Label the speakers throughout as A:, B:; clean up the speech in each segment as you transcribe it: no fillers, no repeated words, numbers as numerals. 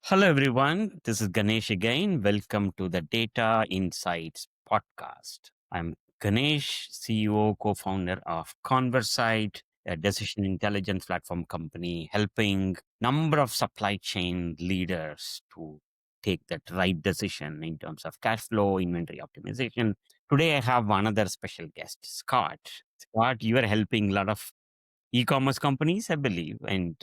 A: Hello, everyone. This is Ganesh again. Welcome to the Data Insights podcast. I'm Ganesh, CEO, co founder of ConverSight, a decision intelligence platform company helping number of supply chain leaders to take that right decision in terms of cash flow, inventory optimization. Today, I have another special guest, Scott. Scott, you are helping a lot of e-commerce companies, I believe, and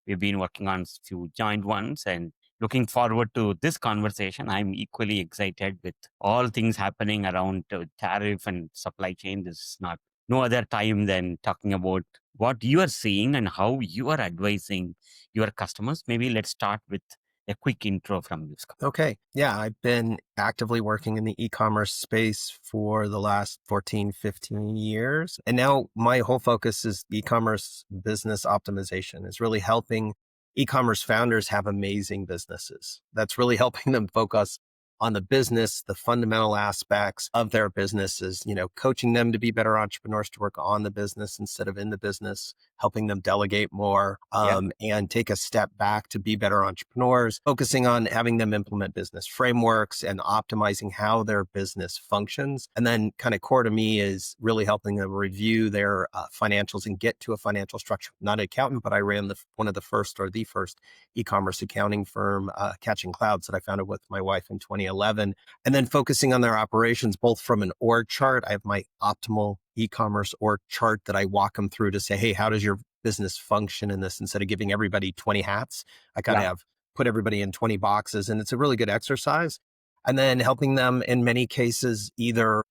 A: we've been working on few joint ones and looking forward to this conversation. I'm equally excited with all things happening around tariff and supply chain. This is not no other time than talking about what you are seeing and how you are advising your customers. Maybe let's start with a quick intro from you, Scott.
B: Okay. Yeah, I've been actively working in the e-commerce space for the last 14, 15 years. And now my whole focus is e-commerce business optimization, is really helping e-commerce founders have amazing businesses. That's really helping them focus on the business, the fundamental aspects of their businesses, coaching them to be better entrepreneurs, to work on the business instead of in the business, helping them delegate more, and take a step back to be better entrepreneurs, focusing on having them implement business frameworks and optimizing how their business functions. And then kind of core to me is really helping them review their financials and get to a financial structure. Not an accountant, but I ran one of the first e-commerce accounting firm, Catching Clouds, that I founded with my wife in 2011, and then focusing on their operations, both from an org chart. I have my optimal e-commerce org chart that I walk them through to say, hey, how does your business function in this? Instead of giving everybody 20 hats, I kind of have put everybody in 20 boxes, and it's a really good exercise. And then helping them in many cases either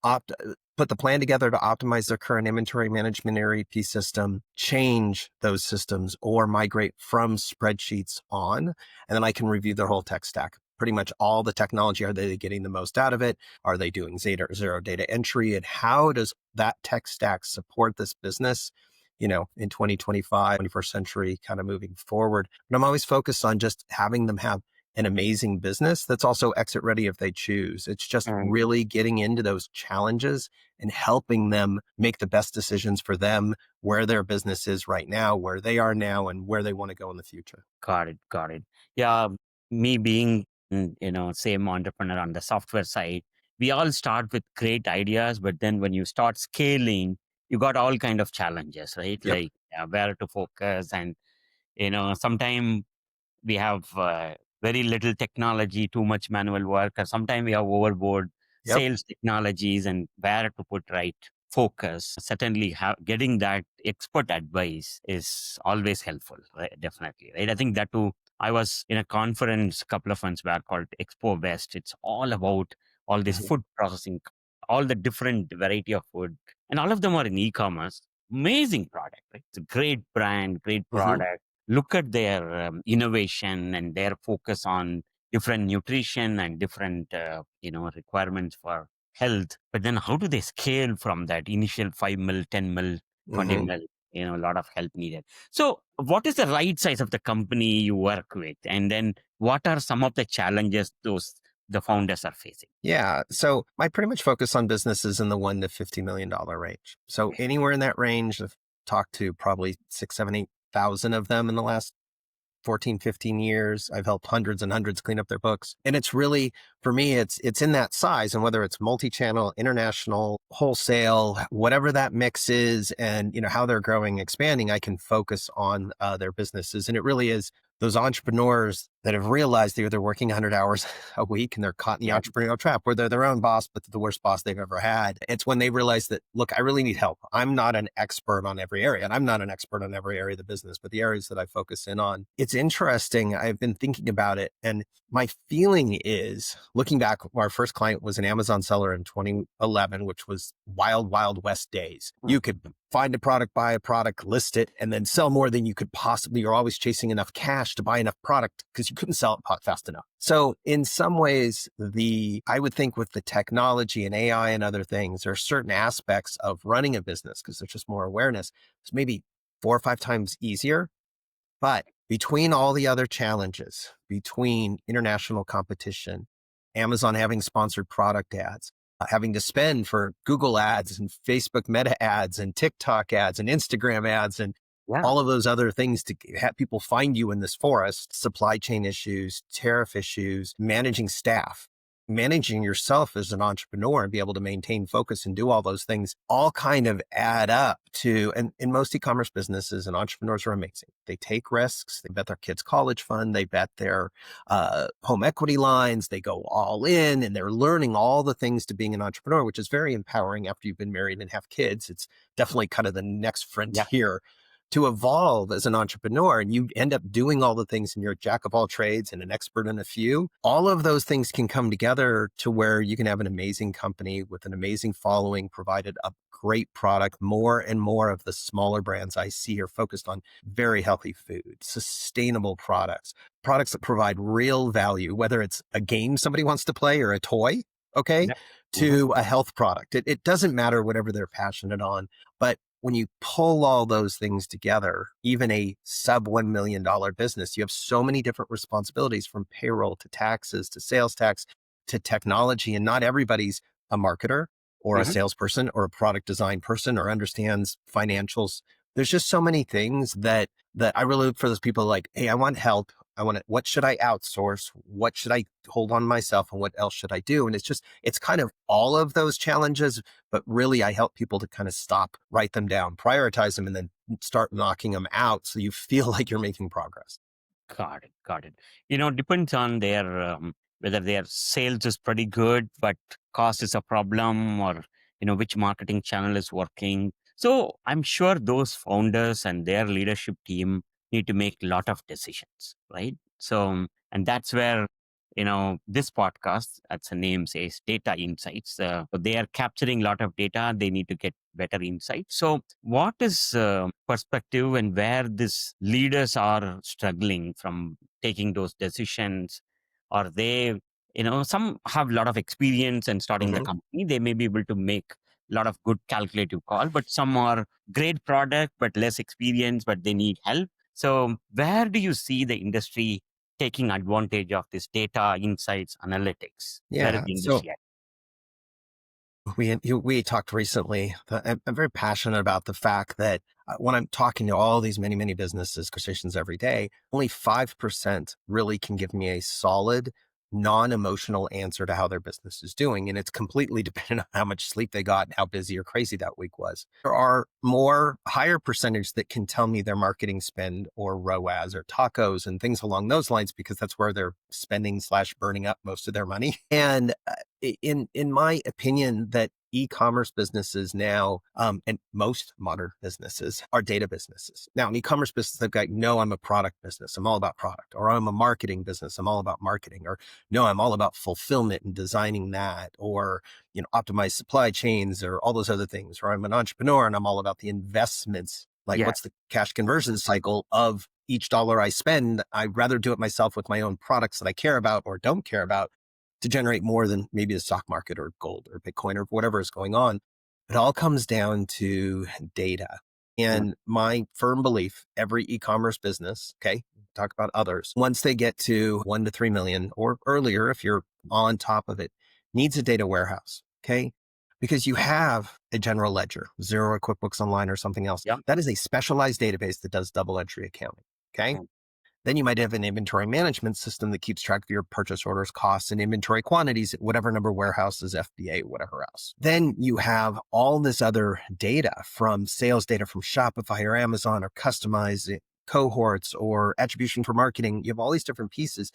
B: put the plan together to optimize their current inventory management ERP system, change those systems, or migrate from spreadsheets on. And then I can review their whole tech stack. Pretty much all the technology. Are they getting the most out of it? Are they doing zero data entry? And how does that tech stack support this business, in 2025, 21st century, kind of moving forward? But I'm always focused on just having them have an amazing business that's also exit ready if they choose. It's just really getting into those challenges and helping them make the best decisions for them, where their business is right now, where they are now, and where they want to go in the future.
A: Got it. Yeah, me being, same entrepreneur on the software side, we all start with great ideas, but then when you start scaling, you got all kind of challenges, right?
B: Yep.
A: Like where to focus, and sometimes we have very little technology, too much manual work, or sometimes we have overboard
B: Yep.
A: sales technologies, and where to put right focus. Certainly, getting that expert advice is always helpful, right? Definitely, right? I think that too. I was in a conference a couple of months back called Expo West. It's all about all this food processing, all the different variety of food, and all of them are in e-commerce. Amazing product, right? It's a great brand, great product. Look at their innovation and their focus on different nutrition and different requirements for health. But then how do they scale from that initial 5 mil, 10 mil, 20 mil? A lot of help needed. So what is the right size of the company you work with? And then what are some of the challenges the founders are facing?
B: Yeah. So I pretty much focus on businesses in the $1 to $50 million range. So anywhere in that range, I've talked to probably 6, 7, 8,000 of them in the last 14, 15 years. I've helped hundreds and hundreds clean up their books. And it's really, for me, it's in that size. And whether it's multi-channel, international, wholesale, whatever that mix is, and how they're growing, expanding, I can focus on their businesses. And it really is those entrepreneurs that have realized they're working 100 hours a week and they're caught in the entrepreneurial trap where they're their own boss, but the worst boss they've ever had. It's when they realize that, look, I really need help. I'm not an expert on every area, and I'm not an expert on every area of the business, but the areas that I focus in on. It's interesting. I've been thinking about it, and my feeling is, looking back, our first client was an Amazon seller in 2011, which was wild, wild west days. You could find a product, buy a product, list it, and then sell more than you could possibly. You're always chasing enough cash to buy enough product because you couldn't sell it fast enough. So in some ways, I would think with the technology and AI and other things, there are certain aspects of running a business, because there's just more awareness. It's maybe 4 or 5 times easier. But between all the other challenges, between international competition, Amazon having sponsored product ads, having to spend for Google ads and Facebook Meta ads and TikTok ads and Instagram ads and
A: Yeah.
B: all of those other things to have people find you in this forest, supply chain issues, tariff issues, managing staff, managing yourself as an entrepreneur and be able to maintain focus and do all those things all kind of add up to, and in most e-commerce businesses and entrepreneurs are amazing. They take risks. They bet their kids' college fund. They bet their home equity lines. They go all in and they're learning all the things to being an entrepreneur, which is very empowering after you've been married and have kids. It's definitely kind of the next
A: Yeah.
B: frontier to evolve as an entrepreneur, and you end up doing all the things and you're a jack of all trades and an expert in a few. All of those things can come together to where you can have an amazing company with an amazing following, provided a great product. More and more of the smaller brands I see are focused on very healthy food, sustainable products, products that provide real value, whether it's a game somebody wants to play or a toy, okay,
A: Yeah. Mhm.
B: to a health product. It doesn't matter whatever they're passionate on, but when you pull all those things together, even a sub $1 million business, you have so many different responsibilities from payroll to taxes to sales tax to technology. And not everybody's a marketer or a
A: Mhm.
B: salesperson or a product design person or understands financials. There's just so many things that I really look for those people like, hey, I want help. What should I outsource? What should I hold on myself? And what else should I do? And it's kind of all of those challenges, but really I help people to kind of stop, write them down, prioritize them, and then start knocking them out so you feel like you're making progress.
A: Got it. Got it. Depends on their whether their sales is pretty good, but cost is a problem, or which marketing channel is working. So I'm sure those founders and their leadership team need to make a lot of decisions, right? So, and that's where this podcast, as the name says, data insights. So they are capturing a lot of data. They need to get better insight. So, what is perspective and where these leaders are struggling from taking those decisions? Are they, some have a lot of experience and starting the
B: Mhm.
A: company. They may be able to make a lot of good calculative call, but some are great product but less experience, but they need help. So, where do you see the industry taking advantage of this data insights analytics? Where is
B: Yeah.
A: the
B: So
A: industry at?
B: we talked recently. I'm very passionate about the fact that when I'm talking to all these many businesses, conversations every day, only 5% really can give me a solid, non-emotional answer to how their business is doing. And it's completely dependent on how much sleep they got and how busy or crazy that week was. There are more higher percentage that can tell me their marketing spend or ROAS or tacos and things along those lines, because that's where they're spending slash burning up most of their money. And in my opinion, that e-commerce businesses now, and most modern businesses are data businesses. Now, an e-commerce business, they've got, no, I'm a product business. I'm all about product. Or I'm a marketing business. I'm all about marketing. Or no, I'm all about fulfillment and designing that. Or, optimize supply chains or all those other things. Or I'm an entrepreneur and I'm all about the investments. Like,
A: Yeah.
B: what's the cash conversion cycle of each dollar I spend? I'd rather do it myself with my own products that I care about or don't care about to generate more than maybe the stock market or gold or Bitcoin or whatever is going on. It all comes down to data.
A: Mm.
B: And my firm belief, every e-commerce business, okay, talk about others, once they get to 1 to 3 million or earlier, if you're on top of it, needs a data warehouse. Okay. Because you have a general ledger, Xero or QuickBooks Online or something else.
A: Yeah.
B: That is a specialized database that does double entry accounting. Okay.
A: Mm.
B: Then you might have an inventory management system that keeps track of your purchase orders, costs, and inventory quantities at whatever number warehouses, FBA, whatever else. Then you have all this other data from sales data from Shopify or Amazon or customized cohorts or attribution for marketing. You have all these different pieces,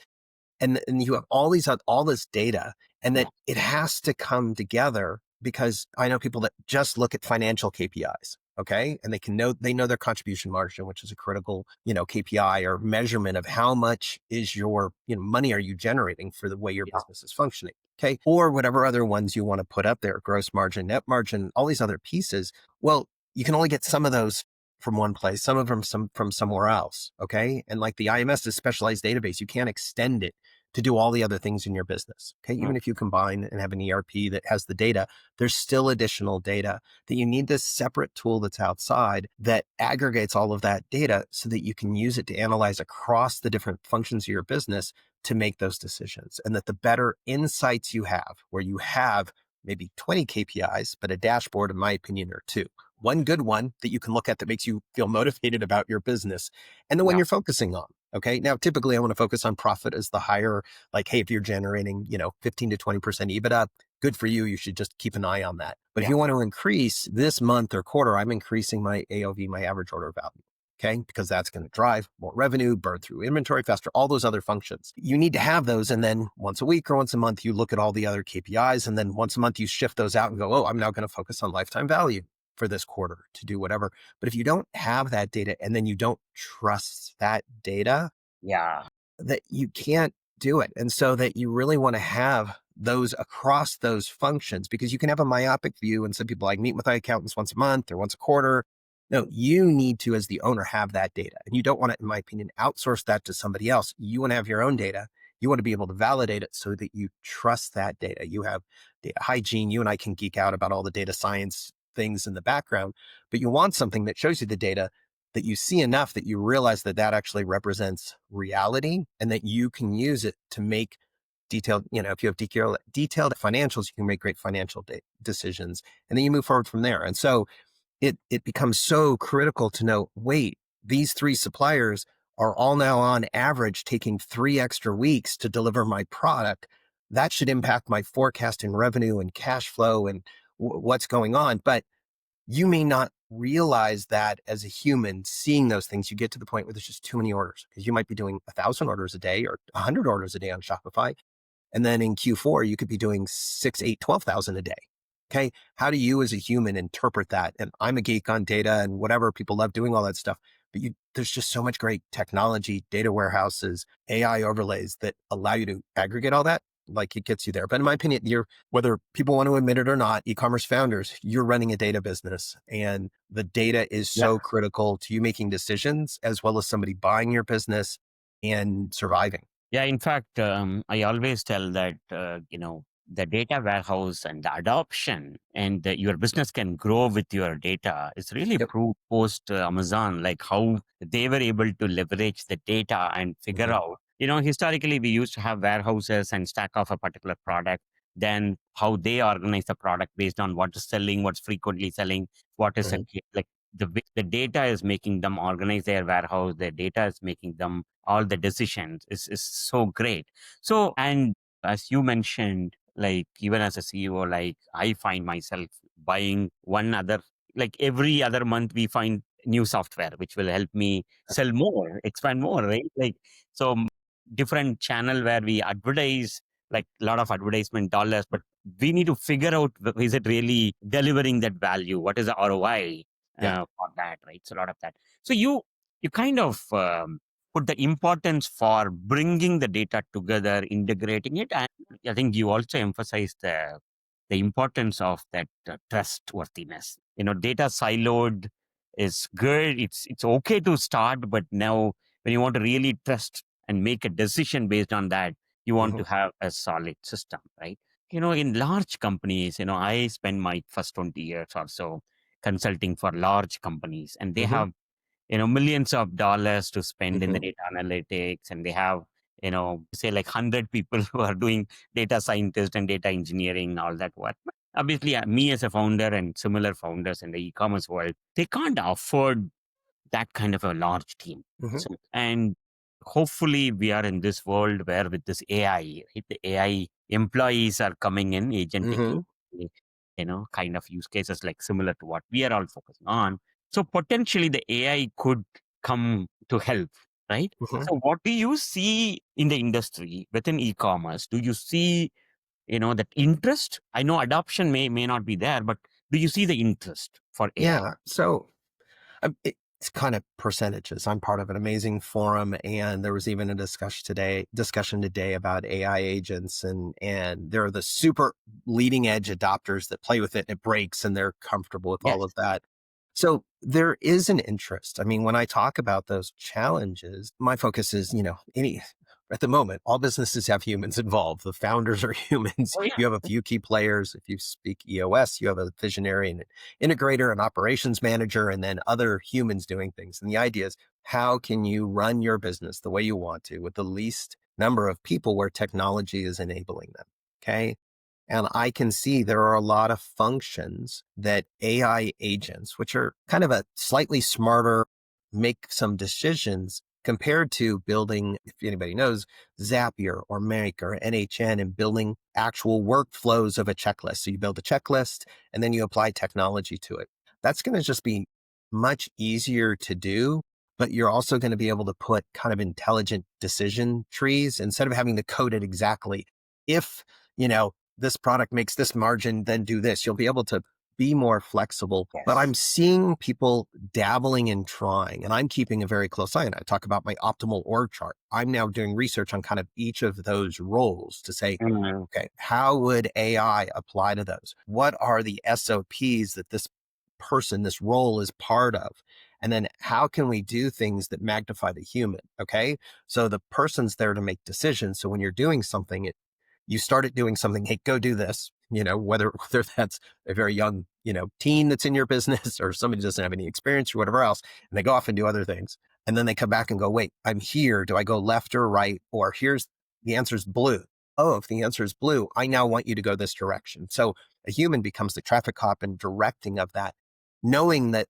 B: and you have all this data, and
A: Yeah.
B: that it has to come together, because I know people that just look at financial KPIs. Okay. And they know their contribution margin, which is a critical, KPI or measurement of how much is your, money are you generating for the way your
A: Yeah.
B: business is functioning. Okay. Or whatever other ones you want to put up there, gross margin, net margin, all these other pieces. Well, you can only get some of those from one place, some of them from somewhere else. Okay. And like the IMS is specialized database, you can't extend it to do all the other things in your business. Okay.
A: Mm.
B: Even if you combine and have an ERP that has the data, there's still additional data that you need, this separate tool that's outside that aggregates all of that data so that you can use it to analyze across the different functions of your business to make those decisions. And that the better insights you have, where you have maybe 20 KPIs, but a dashboard, in my opinion, or two, one good one that you can look at that makes you feel motivated about your business, and the one
A: Yeah.
B: you're focusing on. Okay. Now, typically I want to focus on profit as the higher, like, hey, if you're generating, 15 to 20% EBITDA, good for you. You should just keep an eye on that. But if
A: Yeah.
B: you want to increase this month or quarter, I'm increasing my AOV, my average order value. Okay. Because that's going to drive more revenue, burn through inventory faster, all those other functions. You need to have those. And then once a week or once a month, you look at all the other KPIs. And then once a month, you shift those out and go, oh, I'm now going to focus on lifetime value for this quarter to do whatever. But if you don't have that data and then you don't trust that data,
A: Yeah.
B: that you can't do it. And so that you really want to have those across those functions, because you can have a myopic view. And some people like meet with accountants once a month or once a quarter. No, you need to, as the owner, have that data. And you don't want to, in my opinion, outsource that to somebody else. You want to have your own data. You want to be able to validate it so that you trust that data. You have data hygiene. You and I can geek out about all the data science things in the background, but you want something that shows you the data, that you see enough that you realize that that actually represents reality, and that you can use it to make detailed, if you have detailed financials, you can make great financial decisions, and then you move forward from there. And so it becomes so critical to know, wait, these three suppliers are all now on average taking 3 extra weeks to deliver my product. That should impact my forecast in revenue and cash flow and what's going on. But you may not realize that as a human seeing those things. You get to the point where there's just too many orders, because you might be doing 1,000 orders a day or 100 orders a day on Shopify. And then in Q4, you could be doing 6, 8, 12,000 a day. Okay. How do you as a human interpret that? And I'm a geek on data and whatever. People love doing all that stuff. But there's just so much great technology, data warehouses, AI overlays that allow you to aggregate all that. Like, it gets you there. But in my opinion, whether people want to admit it or not, e-commerce founders, you're running a data business, and the data is
A: Yeah.
B: so critical to you making decisions as well as somebody buying your business and surviving.
A: Yeah, in fact, I always tell that, the data warehouse and the adoption and your business can grow with your data. It's really
B: Yep.
A: proved post Amazon, like how they were able to leverage the data and figure
B: Hmm.
A: out, historically we used to have warehouses and stack off a particular product. Then how they organize the product based on what is selling, what's frequently selling, what is
B: Hmm.
A: like the data is making them organize their warehouse. The data is making them all the decisions is so great. So, and as you mentioned, like even as a CEO, like I find myself buying one other, like every other month we find new software which will help me sell more, expand more, right? Like, so different channel where we advertise, like a lot of advertisement dollars, but we need to figure out, is it really delivering that value? What is the ROI
B: Yeah.
A: for that, right? So a lot of that. So you kind of put the importance for bringing the data together, integrating it, and I think you also emphasize the importance of that trustworthiness. Data siloed is good. It's okay to start, but now when you want to really trust and make a decision based on that, you want
B: Hmm.
A: to have a solid system, right? In large companies, I spend my first 20 years or so consulting for large companies, and they
B: Hmm.
A: have millions of dollars to spend in the
B: Hmm.
A: data analytics, and they have say like 100 people who are doing data scientist and data engineering, all that work. But obviously, me as a founder and similar founders in the e-commerce world, they can't afford that kind of a large team.
B: Hmm.
A: So, and hopefully we are in this world where with this AI, right, the AI employees are coming in agentically,
B: Hmm.
A: kind of use cases like similar to what we are all focusing on. So potentially the AI could come to help, right?
B: Hmm.
A: So what do you see in the industry within e-commerce? Do you see, that interest? I know adoption may not be there, but do you see the interest for AI?
B: Yeah. So it's kind of percentages. I'm part of an amazing forum, and there was even a discussion today about AI agents, and there are the super leading edge adopters that play with it and it breaks and they're comfortable with all
A: Yes.
B: of that. So there is an interest. I mean, when I talk about those challenges, my focus is, at the moment, all businesses have humans involved. The founders are humans.
A: Oh yeah.
B: You have a few key players. If you speak EOS, you have a visionary and an integrator, an operations manager, and then other humans doing things. And the idea is, how can you run your business the way you want to with the least number of people where technology is enabling them? Okay. And I can see there are a lot of functions that AI agents, which are kind of a slightly smarter, make some decisions compared to building, if anybody knows, Zapier or Make or NHN and building actual workflows of a checklist. So you build a checklist and then you apply technology to it. That's going to just be much easier to do, but you're also going to be able to put kind of intelligent decision trees instead of having to code it exactly. If, this product makes this margin, then do this, you'll be able to be more flexible. But I'm
A: Yes.
B: seeing people dabbling and trying, and I'm keeping a very close eye. And I talk about my optimal org chart. I'm now doing research on kind of each of those roles to say,
A: Mhm.
B: okay, how would AI apply to those? What are the SOPs that this person, this role is part of? And then how can we do things that magnify the human? Okay. So the person's there to make decisions. So when you're doing something, you started doing something, hey, go do this, whether that's a very young, teen that's in your business or somebody doesn't have any experience or whatever else, and they go off and do other things. And then they come back and go, wait, I'm here. Do I go left or right? Or here's the answer is blue. Oh, if the answer is blue, I now want you to go this direction. So a human becomes the traffic cop and directing of that, knowing that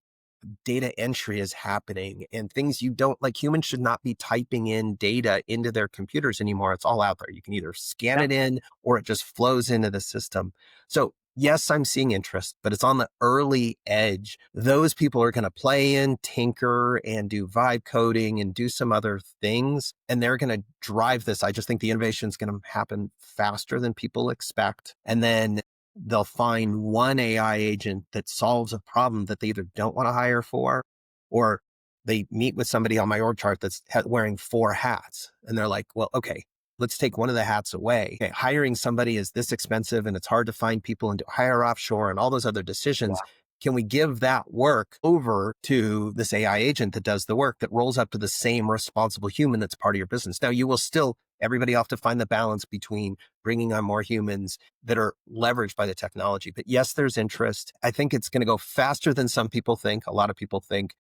B: data entry is happening and things you don't like. Humans should not be typing in data into their computers anymore. It's all out there. You can either scan
A: Yeah.
B: it in or it just flows into the system. So yes, I'm seeing interest, but it's on the early edge. Those people are going to play in, tinker, and do vibe coding and do some other things. And they're going to drive this. I just think the innovation is going to happen faster than people expect. And then they'll find one AI agent that solves a problem that they either don't want to hire for, or they meet with somebody on my org chart that's wearing 4 hats. And they're like, well, okay, let's take one of the hats away. Okay, hiring somebody is this expensive and it's hard to find people and to hire offshore and all those other decisions. Can we give that work over to this AI agent that does the work that rolls up to the same responsible human that's part of your business? Now, you will still, everybody will have to find the balance between bringing on more humans that are leveraged by the technology. But yes, there's interest. I think it's going to go faster than some people think. A lot of people think,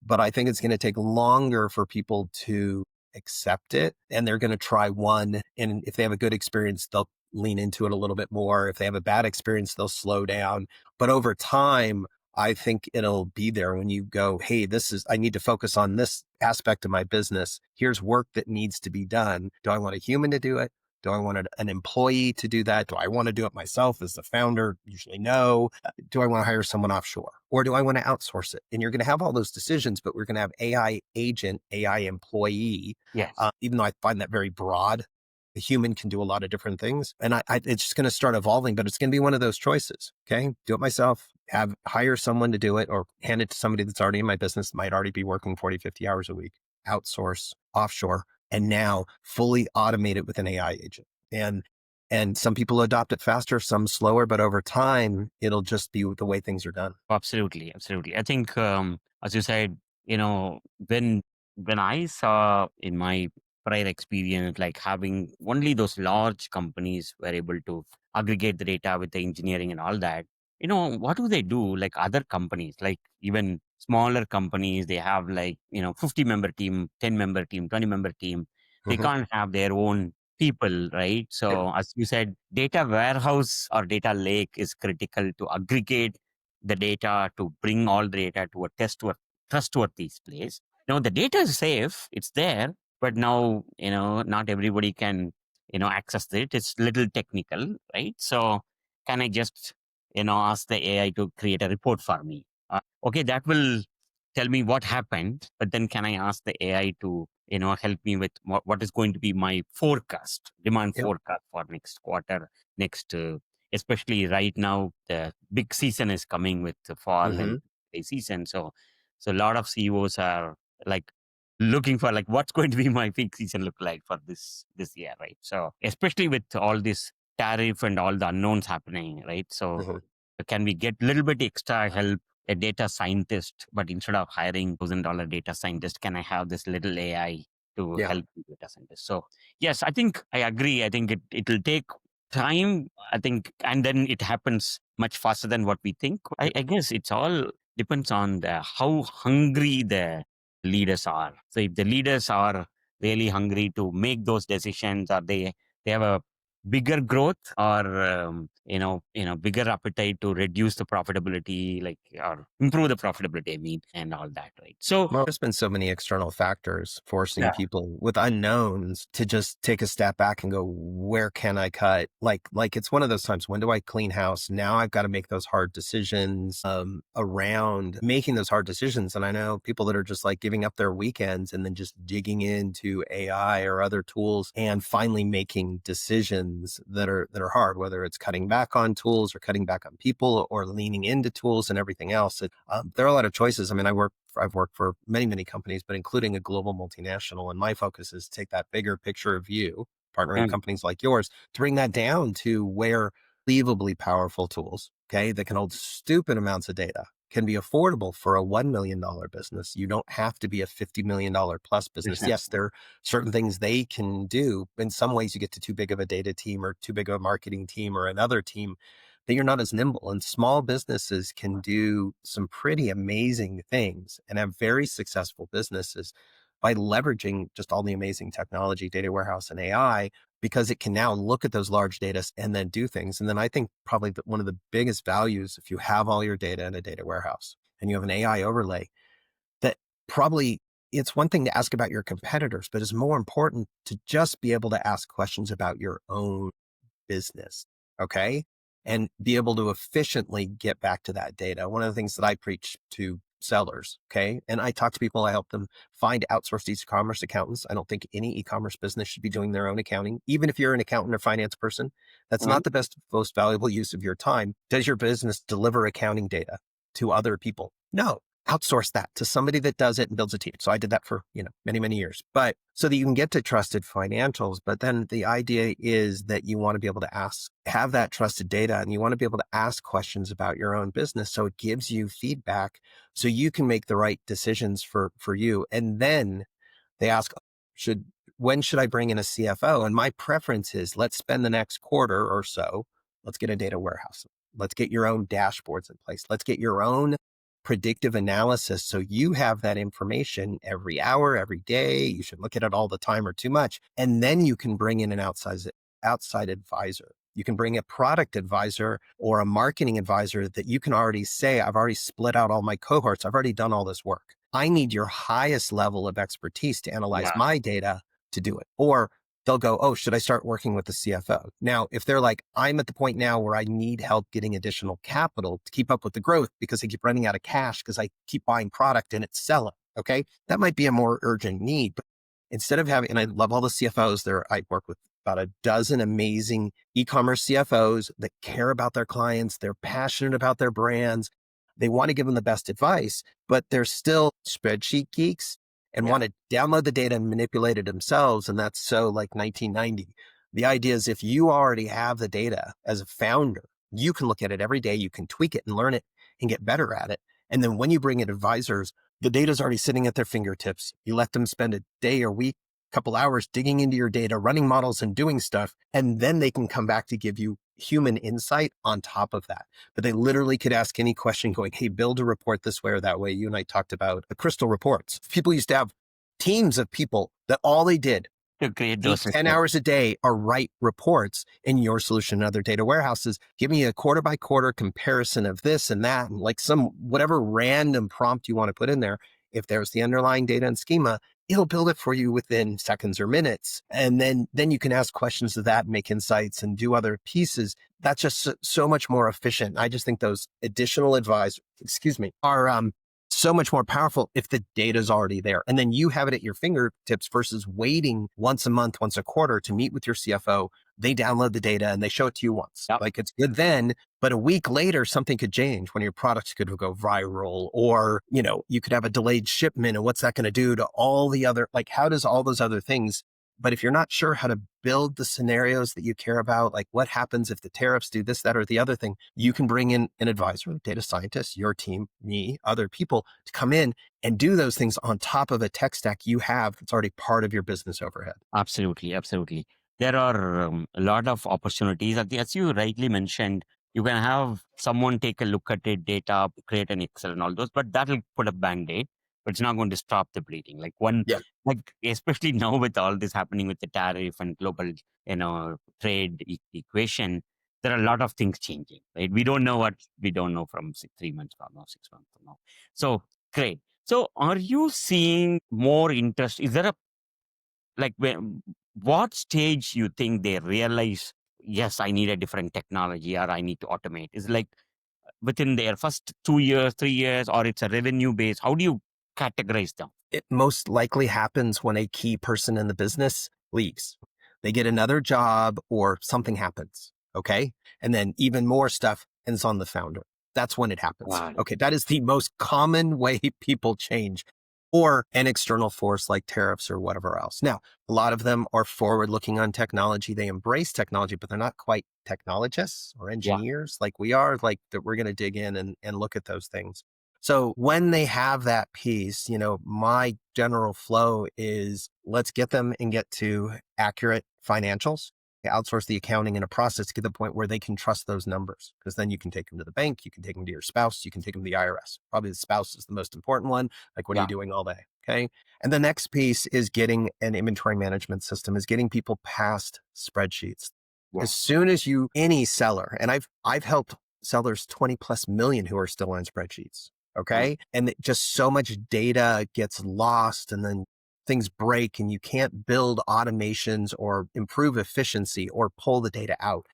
B: but I think it's going to take longer for people to accept it. And they're going to try one. And if they have a good experience, they'll lean into it a little bit more. If they have a bad experience, they'll slow down. But over time, I think it'll be there when you go, hey, I need to focus on this aspect of my business. Here's work that needs to be done. Do I want a human to do it? Do I want an employee to do that? Do I want to do it myself as the founder? Usually no. Do I want to hire someone offshore or do I want to outsource it? And you're going to have all those decisions, but we're going to have AI agent, AI employee.
A: Yes.
B: Even though I find that very broad, a human can do a lot of different things. And it's just going to start evolving, but it's going to be one of those choices. Okay. Do it myself, hire someone to do it or hand it to somebody that's already in my business, might already be working 40, 50 hours a week, outsource, offshore, and now fully automate it with an AI agent. And some people adopt it faster, some slower, but over time, it'll just be the way things are done.
A: Absolutely, absolutely. I think, as you said, you know, when when I saw in my prior experience, like having only those large companies were able to aggregate the data with the engineering and all that. What do they do? Like other companies, like even smaller companies, they have like 50-member team, 10-member team, 20-member team. They
B: Mhm.
A: can't have their own people, right?
B: Yep.
A: So as you said, data warehouse or data lake is critical to aggregate the data, to bring all the data to a trustworthy place. The data is safe, it's there, but now, not everybody can, access it. It's little technical, right? So can I just, ask the AI to create a report for me? Okay, that will tell me what happened, but then can I ask the AI to, help me with what is going to be my forecast, demand
B: Yep.
A: forecast for next quarter, next especially right now, the big season is coming with the fall and
B: Hmm.
A: the season. So a lot of CEOs are like looking for like what's going to be my peak season look like for this year, right? So especially with all this tariff and all the unknowns happening, right? So
B: Hmm.
A: can we get a little bit extra help? A data scientist, but instead of hiring $1,000 data scientist, can I have this little AI to
B: Yeah.
A: help the data scientist? So yes, I think I agree. I think it will take time. I think, and then it happens much faster than what we think.
B: Yep.
A: I guess it's all depends on the how hungry the leaders are. So if the leaders are really hungry to make those decisions, or they have a bigger growth or bigger appetite to reduce the profitability, like, or improve the profitability, I mean, and all that, right? So
B: Well, there's been so many external factors forcing
A: yeah,
B: people with unknowns to just take a step back and go, where can I cut? Like it's one of those times, when do I clean house? Now I've got to make those hard decisions around making those hard decisions. And I know people that are just like giving up their weekends and then just digging into AI or other tools and finally making decisions that are hard, whether it's cutting back on tools or cutting back on people or leaning into tools and everything else. There are a lot of choices. I mean, I've worked for many, many companies, but including a global multinational. And my focus is to take that bigger picture of view, partnering with
A: and
B: companies like yours to bring that down to where unbelievably powerful tools, okay, that can hold stupid amounts of data can be affordable for a $1 million business. You don't have to be a $50 million plus business.
A: business.
B: Yes, there are certain things they can do. In some ways, you get to too big of a data team or too big of a marketing team or another team that you're not as nimble. And small businesses can do some pretty amazing things and have very successful businesses by leveraging just all the amazing technology, data warehouse, and AI, because it can now look at those large data and then do things. And then I think probably one of the biggest values, if you have all your data in a data warehouse and you have an AI overlay, that probably it's one thing to ask about your competitors, but it's more important to just be able to ask questions about your own business. Okay. And be able to efficiently get back to that data. One of the things that I preach to sellers. Okay. And I talk to people, I help them find outsourced e-commerce accountants. I don't think any e-commerce business should be doing their own accounting. Even if you're an accountant or finance person, that's
A: Mhm.
B: not the best, most valuable use of your time. Does your business deliver accounting data to other people? No. Outsource that to somebody that does it and builds a team. So I did that for, many, many years, but so that you can get to trusted financials. But then the idea is that you want to be able to have that trusted data, and you want to be able to ask questions about your own business. So it gives you feedback so you can make the right decisions for you. And then they ask, when should I bring in a CFO? And my preference is, let's spend the next quarter or so. Let's get a data warehouse. Let's get your own dashboards in place. Let's get your own predictive analysis. So you have that information every hour, every day. You should look at it all the time or too much. And then you can bring in an outside advisor. You can bring a product advisor or a marketing advisor that you can already say, I've already split out all my cohorts. I've already done all this work. I need your highest level of expertise to analyze
A: Yeah,
B: my data to do it. Or they'll go, oh, should I start working with the CFO? Now, if they're like, I'm at the point now where I need help getting additional capital to keep up with the growth because I keep running out of cash because I keep buying product and it's selling. Okay. That might be a more urgent need. But instead of having, and I love all the CFOs there, I work with about a dozen amazing e-commerce CFOs that care about their clients. They're passionate about their brands. They want to give them the best advice, but they're still spreadsheet geeks and
A: yeah,
B: want to download the data and manipulate it themselves. And that's so like 1990. The idea is, if you already have the data as a founder, you can look at it every day, you can tweak it and learn it and get better at it. And then when you bring in advisors, the data is already sitting at their fingertips. You let them spend a day or week, couple hours digging into your data, running models and doing stuff. And then they can come back to give you human insight on top of that. But they literally could ask any question going, hey, build a report this way or that way. You and I talked about the crystal reports. People used to have teams of people that all they did
A: to create
B: eight,
A: those
B: 10
A: reports.
B: hours a day are write reports in your solution and other data warehouses. Give me a quarter by quarter comparison of this and that, and like some whatever random prompt you want to put in there. If there's the underlying data and schema, it'll build it for you within seconds or minutes. And then you can ask questions of that, make insights and do other pieces. That's just so much more efficient. I just think those additional are so much more powerful if the data is already there. And then you have it at your fingertips versus waiting once a month, once a quarter to meet with your CFO. They download the data and they show it to you once.
A: Yep.
B: Like, it's good then, but a week later, something could change when your products could go viral, or, you could have a delayed shipment, and what's that going to do to all the other, like, how does all those other things. But if you're not sure how to build the scenarios that you care about, like what happens if the tariffs do this, that, or the other thing, you can bring in an advisor, data scientist, your team, me, other people to come in and do those things on top of a tech stack you have that's already part of your business overhead.
A: Absolutely, absolutely. There are a lot of opportunities. As you rightly mentioned, you can have someone take a look at it, data, create an Excel and all those, but that will put a band-aid. but it's not going to stop the bleeding. Like one,
B: Yeah.
A: like especially now with all this happening with the tariff and global, trade equation, there are a lot of things changing. Right? We don't know what we don't know from 3 months from now, 6 months from now. So great. So are you seeing more interest? Is there a like what stage you think they realize, yes, I need a different technology or I need to automate? Is it like within their first 2 years, 3 years, or it's a revenue base? How do you categorize them?
B: It most likely happens when a key person in the business leaves. They get another job or something happens. Okay. And then even more stuff ends on the founder. That's when it happens.
A: Got it.
B: Okay. That is the most common way people change, or an external force like tariffs or whatever else. Now, a lot of them are forward looking on technology. They embrace technology, but they're not quite technologists or
A: Yeah.
B: engineers like we are, like that we're going to dig in and look at those things. So when they have that piece, my general flow is let's get them and get to accurate financials, outsource the accounting in a process to get to the point where they can trust those numbers. Because then you can take them to the bank, you can take them to your spouse, you can take them to the IRS. Probably the spouse is the most important one. Like, what are you
A: Yeah.
B: doing all day? Okay. And the next piece is getting an inventory management system, is getting people past spreadsheets.
A: Yeah.
B: As soon as any seller, and I've helped sellers 20 plus million who are still on spreadsheets. Okay. And just so much data gets lost, and then things break and you can't build automations or improve efficiency or pull the data out,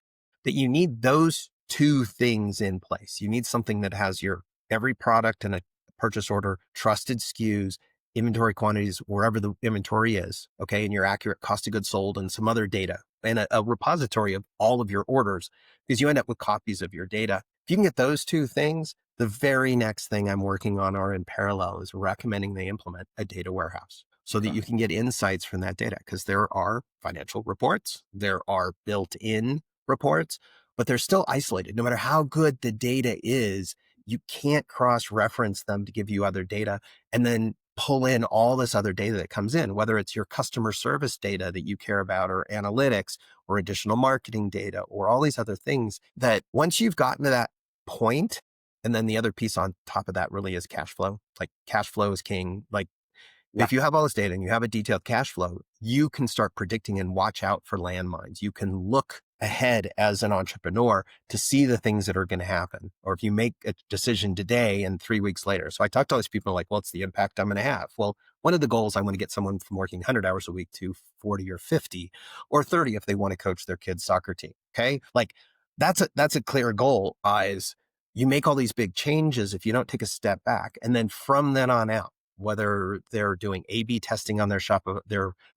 B: that you need those two things in place. You need something that has your every product and a purchase order, trusted SKUs, inventory quantities, wherever the inventory is. Okay. And your accurate cost of goods sold and some other data, and a repository of all of your orders, because you end up with copies of your data. If you can get those two things, the very next thing I'm working on, or in parallel, is recommending they implement a data warehouse so that you can get insights from that data. Because there are financial reports, there are built-in reports, but they're still isolated. No matter how good the data is, you can't cross-reference them to give you other data and then pull in all this other data that comes in, whether it's your customer service data that you care about, or analytics, or additional marketing data, or all these other things, that once you've gotten to that point. And then the other piece on top of that really is cash flow. Like, cash flow is king. Like,
A: Yeah.
B: if you have all this data and you have a detailed cash flow, you can start predicting and watch out for landmines. You can look ahead as an entrepreneur to see the things that are going to happen. Or if you make a decision today and 3 weeks later. So I talk to all these people like, well, it's the impact I'm going to have. Well, one of the goals, I want to get someone from working 100 hours a week to 40 or 50 or 30 if they want to coach their kid's soccer team. Okay. Like, that's a clear goal. Is you make all these big changes if you don't take a step back. And then from then on out, whether they're doing A/B testing on their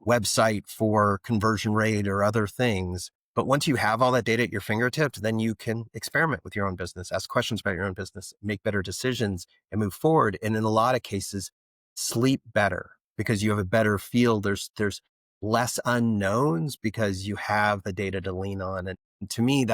B: website for conversion rate or other things. But once you have all that data at your fingertips, then you can experiment with your own business, ask questions about your own business, make better decisions, and move forward. And in a lot of cases, sleep better because you have a better feel. There's less unknowns because you have the data to lean on. And to me,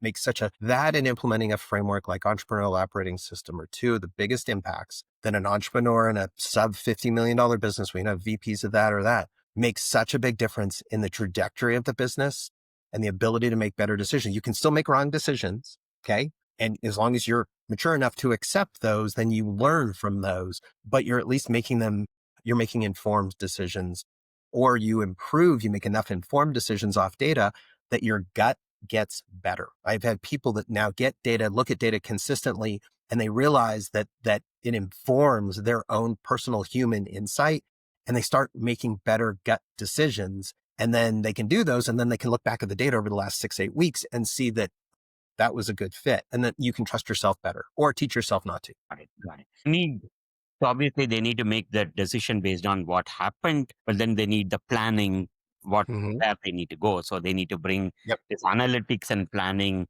B: makes that and implementing a framework like entrepreneurial operating system are two of the biggest impacts that an entrepreneur in a sub $50 million business, we have VPs of that or that, makes such a big difference in the trajectory of the business and the ability to make better decisions. You can still make wrong decisions. Okay. And as long as you're mature enough to accept those, then you learn from those, but you're at least you're making informed decisions, or you make enough informed decisions off data that your gut gets better. I've had people that now get data, look at data consistently, and they realize that it informs their own personal human insight, and they start making better gut decisions. And then they can do those, and then they can look back at the data over the last 6, 8 weeks and see that that was a good fit, and that you can trust yourself better or teach yourself not to.
A: Got it. Got it. So obviously they need to make that decision based on what happened, but then they need the planning,
B: Mm-hmm.
A: where they need to go. So they need to bring
B: Yep.
A: this analytics and planning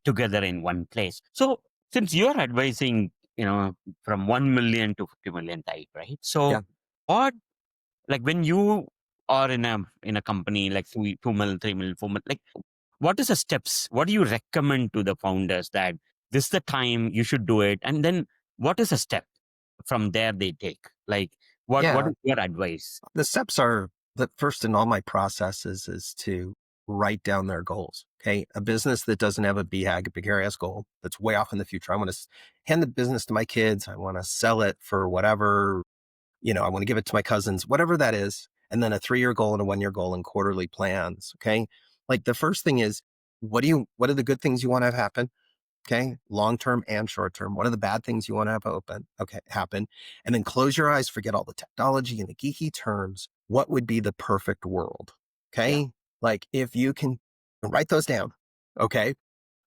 A: together in one place. So since you're advising, from 1 million to 50 million type, right? So
B: Yeah.
A: what, like when you are in a company like 2 million, 3 million, 4 million, like what is the steps? What do you recommend to the founders that this is the time you should do it? And then what is a step from there they take? Like what
B: Yeah.
A: is your advice?
B: The steps are, the first in all my processes is to write down their goals. Okay. A business that doesn't have a BHAG, a big hairy ass goal, that's way off in the future. I want to hand the business to my kids. I want to sell it for whatever I want to give it to my cousins, whatever that is. And then a 3-year goal and a 1-year goal and quarterly plans. Okay. Like the first thing is, what are the good things you want to have happen? Okay. Long term and short term. What are the bad things you want to have happen? And then close your eyes, forget all the technology and the geeky terms. What would be the perfect world?
A: Yeah.
B: Okay. Like if you can write those down. Okay,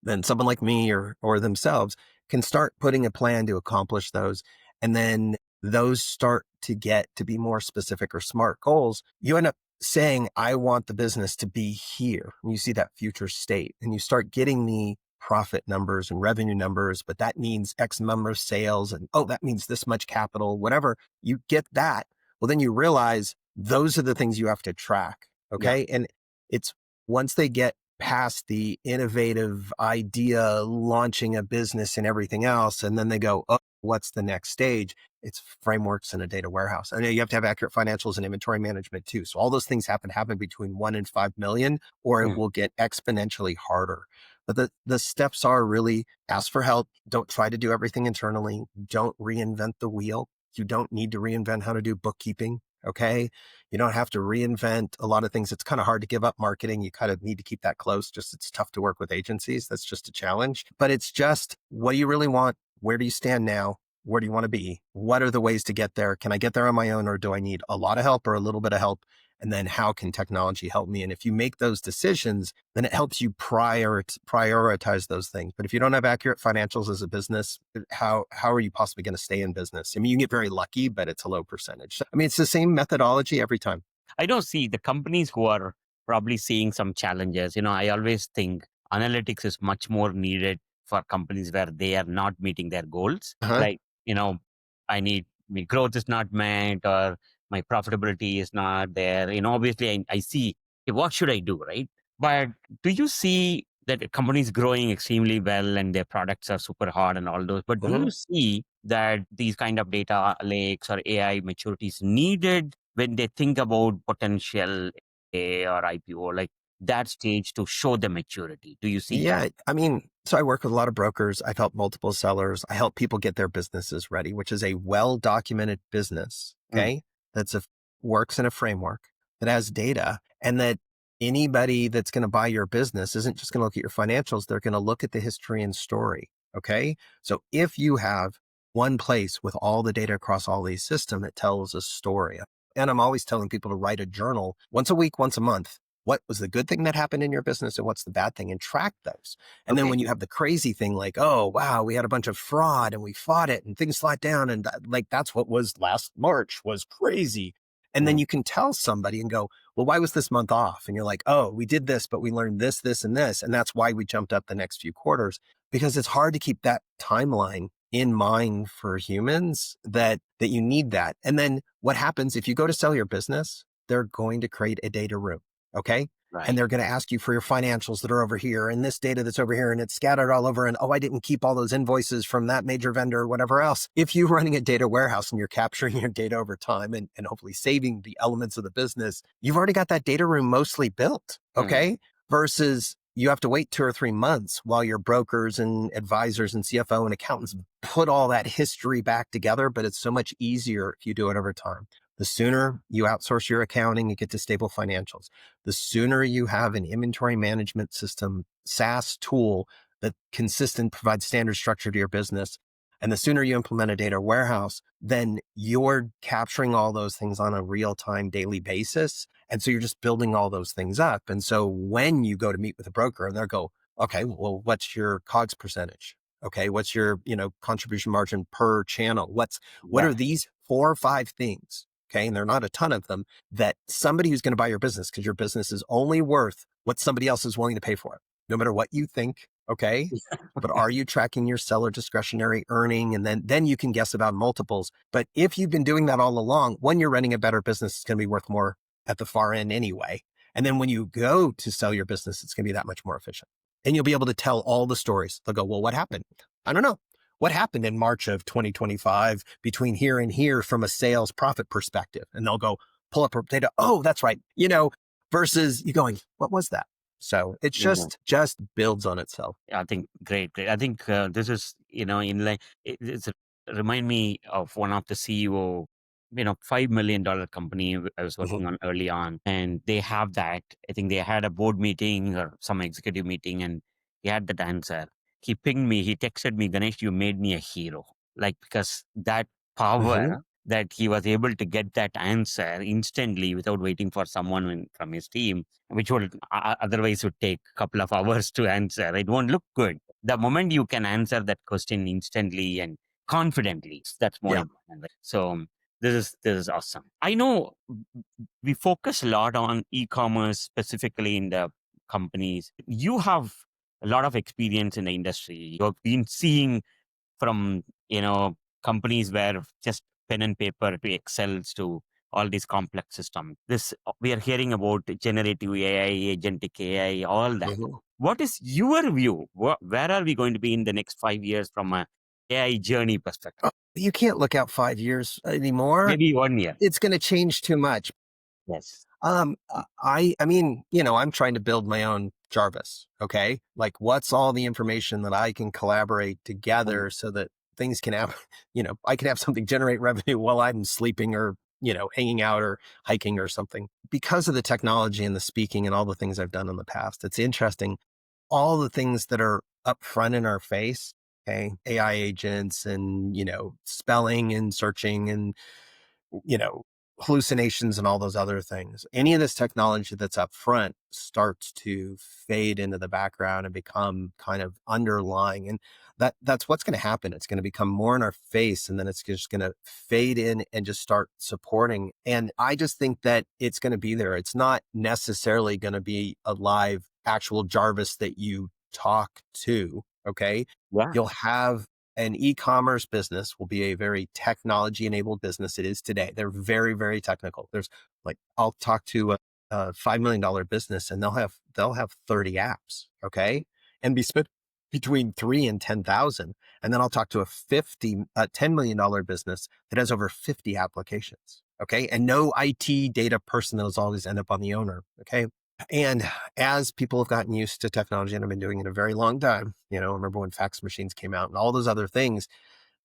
B: then someone like me or themselves can start putting a plan to accomplish those. And then those start to get to be more specific or smart goals. You end up saying, I want the business to be here. And you see that future state and you start getting the profit numbers and revenue numbers, but that means X number of sales. And oh, that means this much capital, whatever. You get that. Well, then you realize those are the things you have to track.
A: Yeah.
B: Okay. And it's once they get past the innovative idea, launching a business and everything else. And then they go, oh, what's the next stage? It's frameworks and a data warehouse. I know you have to have accurate financials and inventory management too. So all those things happen between 1 and 5 million, or it
A: Mm.
B: will get exponentially harder. But the steps are really ask for help. Don't try to do everything internally. Don't reinvent the wheel. You don't need to reinvent how to do bookkeeping. Okay. You don't have to reinvent a lot of things. It's kind of hard to give up marketing. You kind of need to keep that close. Just it's tough to work with agencies. That's just a challenge. But it's just, what do you really want? Where do you stand now? Where do you want to be? What are the ways to get there? Can I get there on my own, or do I need a lot of help or a little bit of help? And then how can technology help me? And if you make those decisions, then it helps you prioritize those things. But if you don't have accurate financials as a business, how are you possibly going to stay in business? I mean, you can get very lucky, but it's a low percentage. I mean, it's the same methodology every time.
A: I don't see the companies who are probably seeing some challenges. I always think analytics is much more needed for companies where they are not meeting their goals.
B: Uh-huh.
A: Like, I need, my growth is not met or my profitability is not there. Obviously I see, okay, what should I do, right? But do you see that a company is growing extremely well and their products are super hot and all those? But do
B: Mhm.
A: you see that these kind of data lakes or AI maturity is needed when they think about potential A or IPO, like that stage to show the maturity? Do you see that?
B: Yeah. I mean, so I work with a lot of brokers. I've helped multiple sellers. I help people get their businesses ready, which is a well-documented business.
A: Mm.
B: Okay. That's works in a framework that has data, and that anybody that's going to buy your business isn't just going to look at your financials. They're going to look at the history and story. Okay. So if you have one place with all the data across all these systems, it tells a story. And I'm always telling people to write a journal once a week, once a month. What was the good thing that happened in your business and what's the bad thing, and track those. And then
A: Okay.
B: when you have the crazy thing, like, oh, wow, we had a bunch of fraud and we fought it and things flat down. And like, that's what was last March was crazy. And then
A: Mm.
B: you can tell somebody and go, well, why was this month off? And you're like, oh, we did this, but we learned this, this, and this. And that's why we jumped up the next few quarters, because it's hard to keep that timeline in mind for humans, that you need that. And then what happens if you go to sell your business? They're going to create a data room. Okay. And
A: Right.
B: they're going to ask you for your financials that are over here and this data that's over here, and it's scattered all over. And oh, I didn't keep all those invoices from that major vendor or whatever else. If you're running a data warehouse and you're capturing your data over time and hopefully saving the elements of the business, you've already got that data room mostly built.
A: Mm.
B: Okay. Versus you have to wait 2 or 3 months while your brokers and advisors and CFO and accountants put all that history back together. But it's so much easier if you do it over time. The sooner you outsource your accounting, you get to stable financials. The sooner you have an inventory management system, SaaS tool that consistent provides standard structure to your business. And the sooner you implement a data warehouse, then you're capturing all those things on a real time daily basis. And so you're just building all those things up. And so when you go to meet with a broker and they'll go, okay, well, what's your COGS percentage? Okay. What's your, contribution margin per channel? What
A: Yeah.
B: are these 4 or 5 things? Okay. And there are not a ton of them, that somebody who's going to buy your business, because your business is only worth what somebody else is willing to pay for it, no matter what you think. Okay. But are you tracking your seller discretionary earning? And then you can guess about multiples. But if you've been doing that all along, when you're running a better business, it's going to be worth more at the far end anyway. And then when you go to sell your business, it's going to be that much more efficient. And you'll be able to tell all the stories. They'll go, well, what happened? I don't know. What happened in March of 2025 between here and here from a sales profit perspective? And they'll go pull up data. Oh, that's right. Versus you going, what was that? So it's
A: Mhm.
B: just builds on itself.
A: I think great, great. I think this is, in like, it's remind me of one of the CEO $5 million company I was
B: Mhm.
A: working on early on, and they have that. I think they had a board meeting or some executive meeting, and he had that answer. He pinged me. He texted me, Ganesh, you made me a hero. Like, because that
B: Mhm.
A: power that he was able to get that answer instantly without waiting for someone from his team, which would otherwise would take a couple of hours to answer. It won't look good. The moment you can answer that question instantly and confidently, that's more
B: Yeah.
A: important. Right? So this is awesome. I know we focus a lot on e-commerce specifically in the companies. You have a lot of experience in the industry. You've been seeing from companies where just pen and paper to excels to all these complex systems. This we are hearing about generative AI, agentic AI, all that.
B: Mhm.
A: What is your view? Where are we going to be in the next 5 years from a AI journey perspective?
B: You can't look out 5 years anymore.
A: Maybe 1 year.
B: It's gonna change too much.
A: Yes.
B: I mean, I'm trying to build my own Jarvis, okay? Like, what's all the information that I can collaborate
A: Mm.
B: together so that things can have, I can have something generate revenue while I'm sleeping or, hanging out or hiking or something. Because of the technology and the speaking and all the things I've done in the past, it's interesting. All the things that are up front in our face, okay? AI agents and, spelling and searching and you know, hallucinations and all those other things. Any of this technology that's up front starts to fade into the background and become kind of underlying. And that's what's going to happen. It's going to become more in our face and then it's just going to fade in and just start supporting. And I just think that it's going to be there. It's not necessarily going to be a live actual Jarvis that you talk to. Okay.
A: Yeah.
B: You'll have an e-commerce business will be a very technology enabled business. It is today. They're very, very technical. There's like, I'll talk to a $5 million business and they'll have 30 apps. Okay. And be spent between 3 and 10,000. And then I'll talk to $10 million business that has over 50 applications. Okay. And no IT data person that'll always end up on the owner. Okay. And as people have gotten used to technology, and I've been doing it a very long time, I remember when fax machines came out and all those other things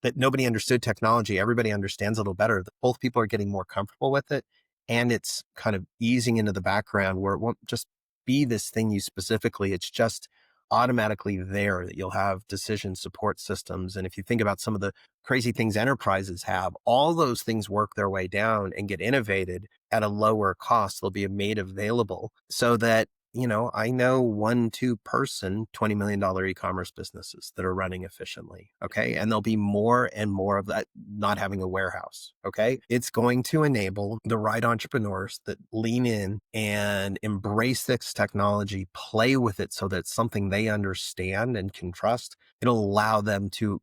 B: that nobody understood technology. Everybody understands a little better. Both people are getting more comfortable with it. And it's kind of easing into the background where it won't just be this thing you specifically, it's just automatically there that you'll have decision support systems. And if you think about some of the crazy things enterprises have, all those things work their way down and get innovated at a lower cost. They'll be made available so that I know 1, 2 person, $20 million e-commerce businesses that are running efficiently. Okay. And there'll be more and more of that not having a warehouse. Okay. It's going to enable the right entrepreneurs that lean in and embrace this technology, play with it so that it's something they understand and can trust. It'll allow them to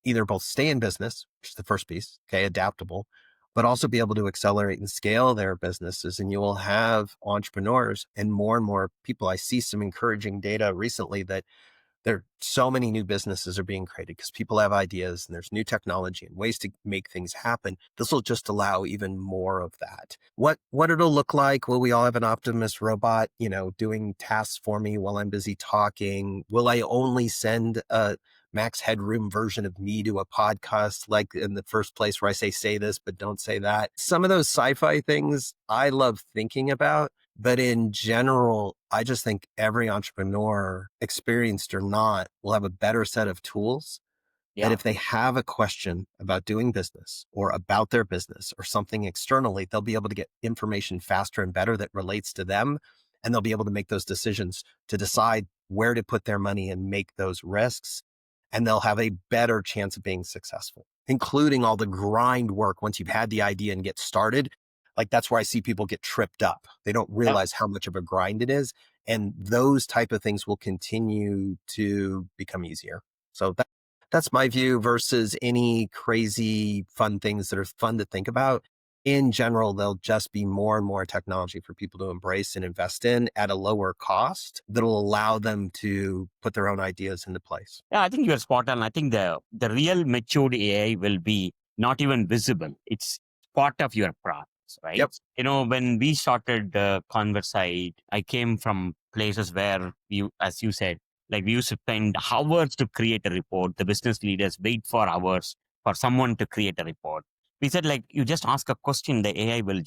B: either both stay in business, which is the first piece, okay, adaptable, but also be able to accelerate and scale their businesses. And you will have entrepreneurs and more people. I see some encouraging data recently that there are so many new businesses are being created because people have ideas and there's new technology and ways to make things happen. This will just allow even more of that. What it'll look like? Will we all have an Optimus robot, doing tasks for me while I'm busy talking? Will I only send a max headroom version of me to a podcast like in the first place where I say this, but don't say that? Some of those sci-fi things I love thinking about. But in general, I just think every entrepreneur, experienced or not, will have a better set of tools that
A: Yeah.
B: if they have a question about doing business or about their business or something externally, they'll be able to get information faster and better that relates to them. And they'll be able to make those decisions to decide where to put their money and make those risks. And they'll have a better chance of being successful, including all the grind work once you've had the idea and get started. Like that's where I see people get tripped up. They don't
A: Yeah.
B: realize how much of a grind it is. And those type of things will continue to become easier. So that's my view versus any crazy fun things that are fun to think about. In general, there'll just be more and more technology for people to embrace and invest in at a lower cost that'll allow them to put their own ideas into place.
A: Yeah, I think you're spot on. I think the real matured AI will be not even visible. It's part of your process, right?
B: Yep.
A: When we started ConverSight, I came from places where as you said, like we used to spend hours to create a report. The business leaders wait for hours for someone to create a report. We said, like, you just ask a question, the AI will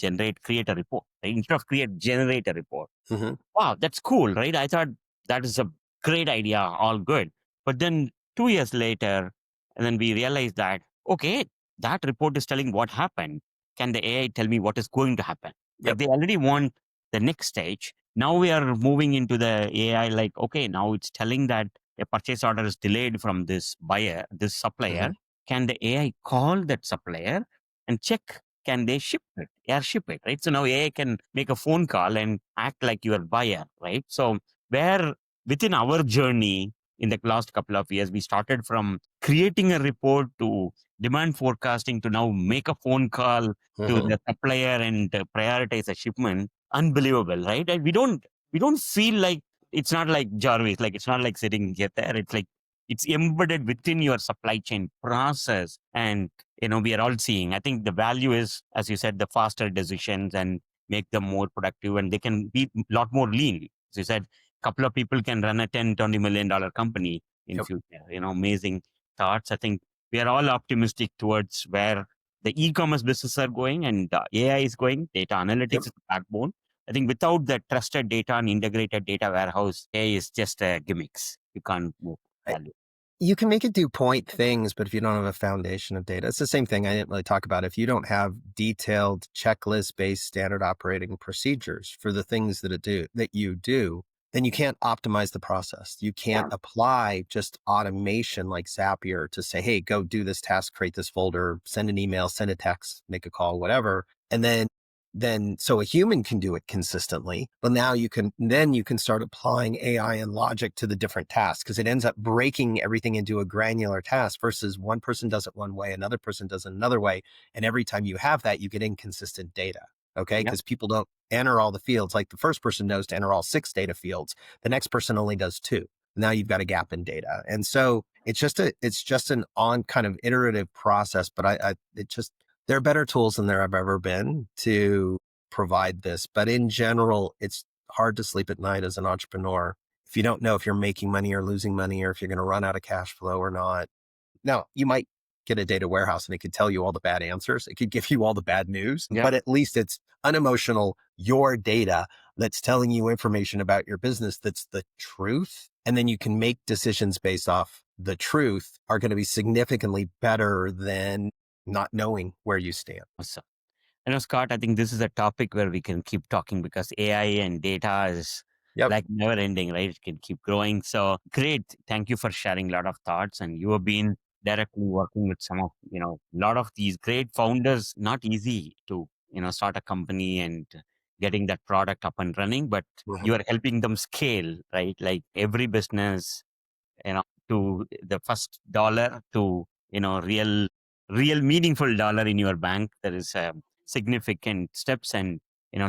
A: create a report. Right? Instead of generate a report.
B: Hmm.
A: Wow, that's cool, right? I thought that is a great idea, all good. But then 2 years later, and then we realized that, okay, that report is telling what happened. Can the AI tell me what is going to happen? Like
B: Yep.
A: they already want the next stage. Now we are moving into the AI, like, okay, now it's telling that a purchase order is delayed from this buyer, this supplier.
B: Hmm.
A: Can the AI call that supplier and check, can they ship it, right? So now AI can make a phone call and act like your buyer, right? So where within our journey in the last couple of years, we started from creating a report to demand forecasting to now make a phone call to
B: Hmm.
A: the supplier and prioritize a shipment. Unbelievable, right? And we don't feel like, it's not like Jarvis, like it's not like sitting here there. It's like it's embedded within your supply chain process. And we are all seeing, I think the value is, as you said, the faster decisions and make them more productive, and they can be a lot more lean. As you said, a couple of people can run a 10-20 million dollar company in
B: Yep.
A: future. Amazing thoughts. I think we are all optimistic towards where the e-commerce business are going, and AI is going. Data
B: Yep.
A: analytics is the backbone. I think without the trusted data and integrated data warehouse, AI is just a gimmicks. You can't move value.
B: You can make it do point things, but if you don't have a foundation of data, it's the same thing I didn't really talk about. If you don't have detailed checklist-based standard operating procedures for the things that you do, then you can't optimize the process. You can't apply just automation like Zapier to say, hey, go do this task, create this folder, send an email, send a text, make a call, whatever. And then so a human can do it consistently, but now you can start applying AI and logic to the different tasks, because it ends up breaking everything into a granular task versus one person does it one way, another person does it another way. And every time you have that, you get inconsistent data. Okay.
A: Yep.
B: Because people don't enter all the fields. Like the first person knows to enter all 6 data fields. The next person only does 2. Now you've got a gap in data. And so it's just an on kind of iterative process, but there are better tools than there have ever been to provide this. But in general, it's hard to sleep at night as an entrepreneur if you don't know if you're making money or losing money, or if you're going to run out of cash flow or not. Now, you might get a data warehouse and it could tell you all the bad answers. It could give you all the bad news,
A: Yep.
B: but at least it's unemotional, your data that's telling you information about your business that's the truth. And then you can make decisions based off the truth are going to be significantly better than not knowing where you stand.
A: Awesome. Scott, I think this is a topic where we can keep talking because AI and data is
B: Yep.
A: like never ending, right? It can keep growing. So great. Thank you for sharing a lot of thoughts. And you have been directly working with some of, a lot of these great founders. Not easy to, start a company and getting that product up and running, but
B: Mhm.
A: you are helping them scale, right? Like every business, to the first dollar to real meaningful dollar in your bank. There is significant steps, and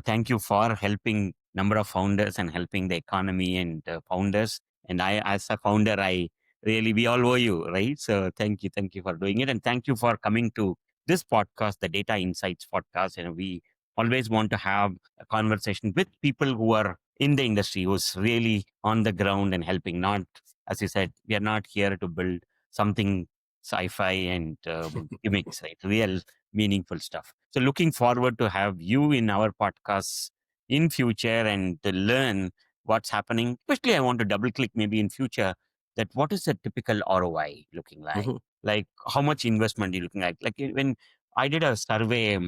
A: thank you for helping number of founders and helping the economy and founders. And I, as a founder, I really, we all owe you, right? So thank you for doing it, and thank you for coming to this podcast, the Data Insights podcast. We always want to have a conversation with people who are in the industry, who's really on the ground and helping. Not, as you said, we are not here to build something sci-fi and gimmicks, right? Real meaningful stuff. So looking forward to have you in our podcasts in future and to learn what's happening. Especially, I want to double click maybe in future that what is a typical ROI looking like?
B: Mhm.
A: Like how much investment you looking like? Like when I did a survey,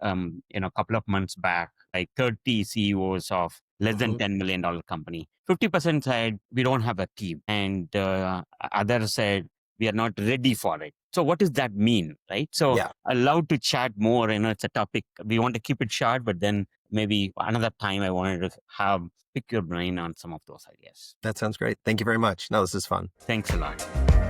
A: a couple of months back, like 30 CEOs of less than
B: Mhm.
A: $10 million company. 50% said we don't have a team, and others said we are not ready for it. So what does that mean, right? So
B: Yeah,
A: I love to chat more. It's a topic we want to keep it short, but then maybe another time I wanted to pick your brain on some of those ideas.
B: that sounds great. Thank you very much. No, this is fun.
A: Thanks a lot.